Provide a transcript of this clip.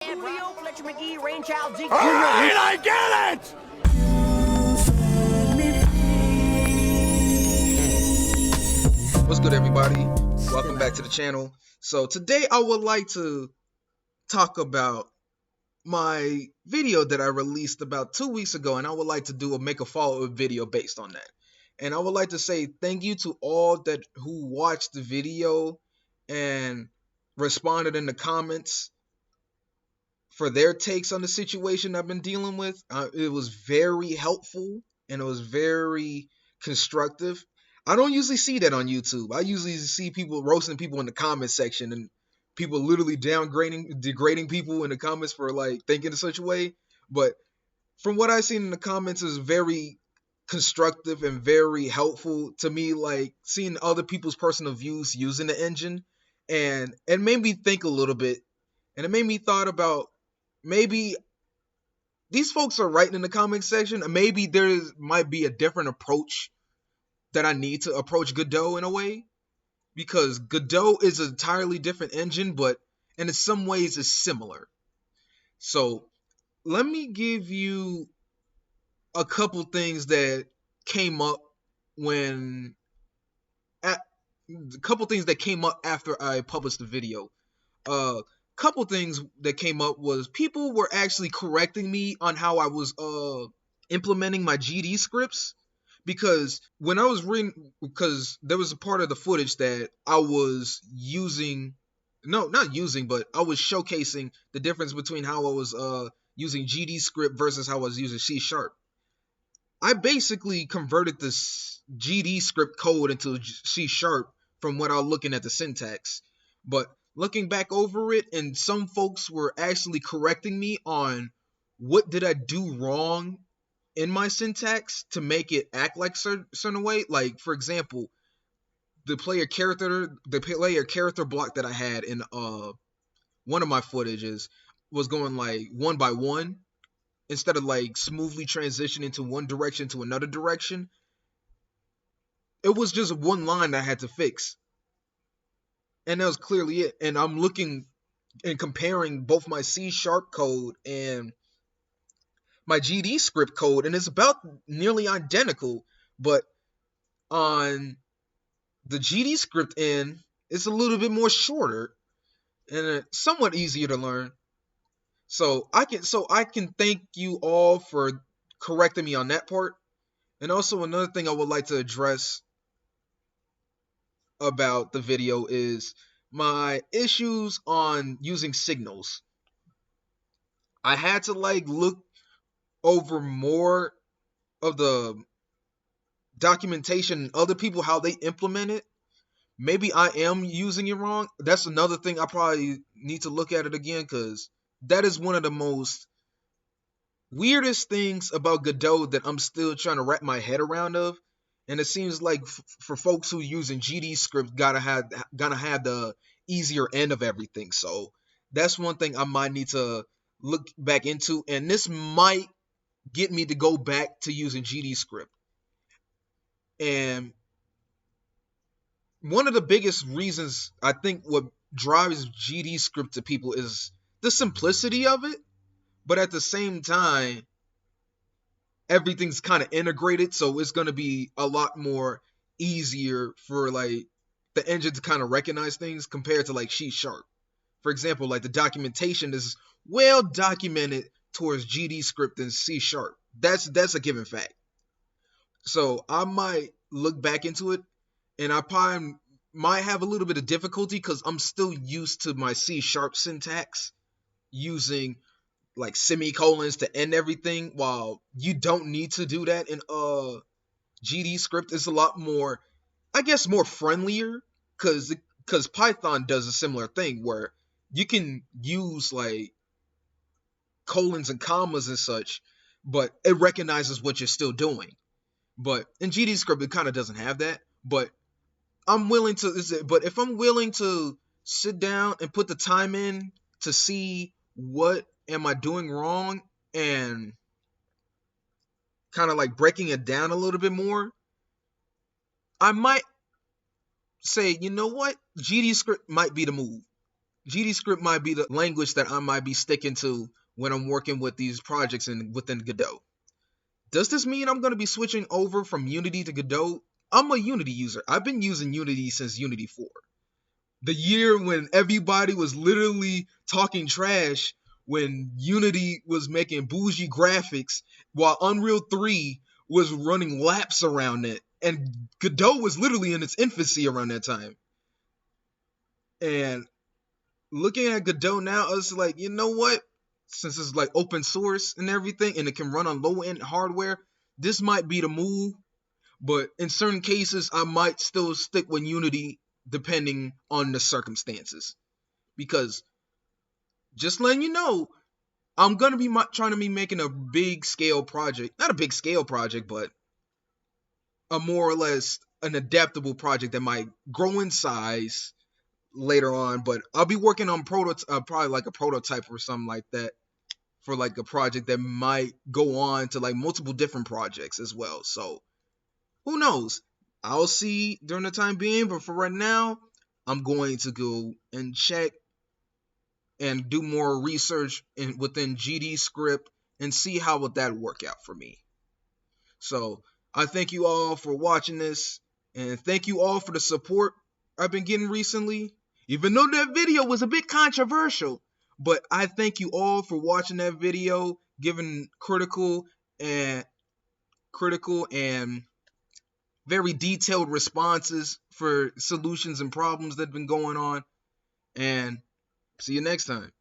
Julio, Fletcher McGee, Rainchild, Zeke Jr. Alright, I get it! What's good, everybody? Welcome back to the channel. So today I would like to talk about my video that I released about 2 weeks ago, and I would like to make a follow-up video based on that. And I would like to say thank you to all who watched the video and responded in the comments for their takes on the situation I've been dealing with. It was very helpful and it was very constructive. I don't usually see that on YouTube. I usually see people roasting people in the comment section and people literally degrading people in the comments for like thinking in such a way. But from what I've seen in the comments is very constructive and very helpful to me, like seeing other people's personal views using the engine, and it made me think a little bit, and it made me thought about maybe these folks are writing in the comment section, and maybe might be a different approach that I need to approach Godot in a way, because Godot is an entirely different engine, but in some ways is similar. So let me give you a couple things that came up after I published the video. Couple things that came up was people were actually correcting me on how I was implementing my GD scripts, because when I was reading, because there was a part of the footage that I was using, but I was showcasing the difference between how I was using GD script versus how I was using C#. I basically converted this GD script code into C# from what I was looking at the syntax. But looking back over it, and some folks were actually correcting me on what did I do wrong in my syntax to make it act like certain way. Like, for example, the player character block that I had in one of my footages was going like 1 by 1 instead of like smoothly transitioning to one direction to another direction. It was just one line that I had to fix, and that was clearly it. And I'm looking and comparing both my C# code and my GD script code, and it's about nearly identical, but on the GD script end, it's a little bit more shorter and somewhat easier to learn. So I can thank you all for correcting me on that part. And also another thing I would like to address about the video is my issues on using signals. I had to like look over more of the documentation and other people, how they implement it. Maybe I am using it wrong. That's another thing I probably need to look at it again, because that is one of the most weirdest things about Godot that I'm still trying to wrap my head around of. And it seems like for folks who using GD script gonna have the easier end of everything. So that's one thing I might need to look back into, and this might get me to go back to using GD script. And one of the biggest reasons I think what drives GD script to people is the simplicity of it, but at the same time, everything's kind of integrated, so it's going to be a lot more easier for like the engine to kind of recognize things compared to like C#. For example, like the documentation is well documented towards GD script than C#. That's a given fact. So I might look back into it, and I probably might have a little bit of difficulty because I'm still used to my C# syntax using like semicolons to end everything, while you don't need to do that in GD script. Is a lot more, I guess, more friendlier, because Python does a similar thing where you can use like colons and commas and such, but it recognizes what you're still doing. But in GD script, it kind of doesn't have that. But if I'm willing to sit down and put the time in to see what am I doing wrong and kind of like breaking it down a little bit more, I might say, you know what, GD script might be the move. GD script might be the language that I might be sticking to when I'm working with these projects within Godot. Does this mean I'm going to be switching over from Unity to Godot? I'm a Unity user. I've been using Unity since Unity 4. The year when everybody was literally talking trash when Unity was making bougie graphics while Unreal 3 was running laps around it. And Godot was literally in its infancy around that time. And looking at Godot now, it's like, you know what? Since it's like open source and everything, and it can run on low-end hardware, this might be the move. But in certain cases, I might still stick with Unity depending on the circumstances. Because, just letting you know, I'm going to be trying to be making a big scale project. Not a big scale project, but a more or less an adaptable project that might grow in size later on. But I'll be working on probably like a prototype or something like that for like a project that might go on to like multiple different projects as well. So who knows? I'll see during the time being, but for right now, I'm going to go and check and do more research within GD script and see how would that work out for me. So I thank you all for watching this, and thank you all for the support I've been getting recently. Even though that video was a bit controversial, but I thank you all for watching that video, giving critical and very detailed responses for solutions and problems that have been going on. And see you next time.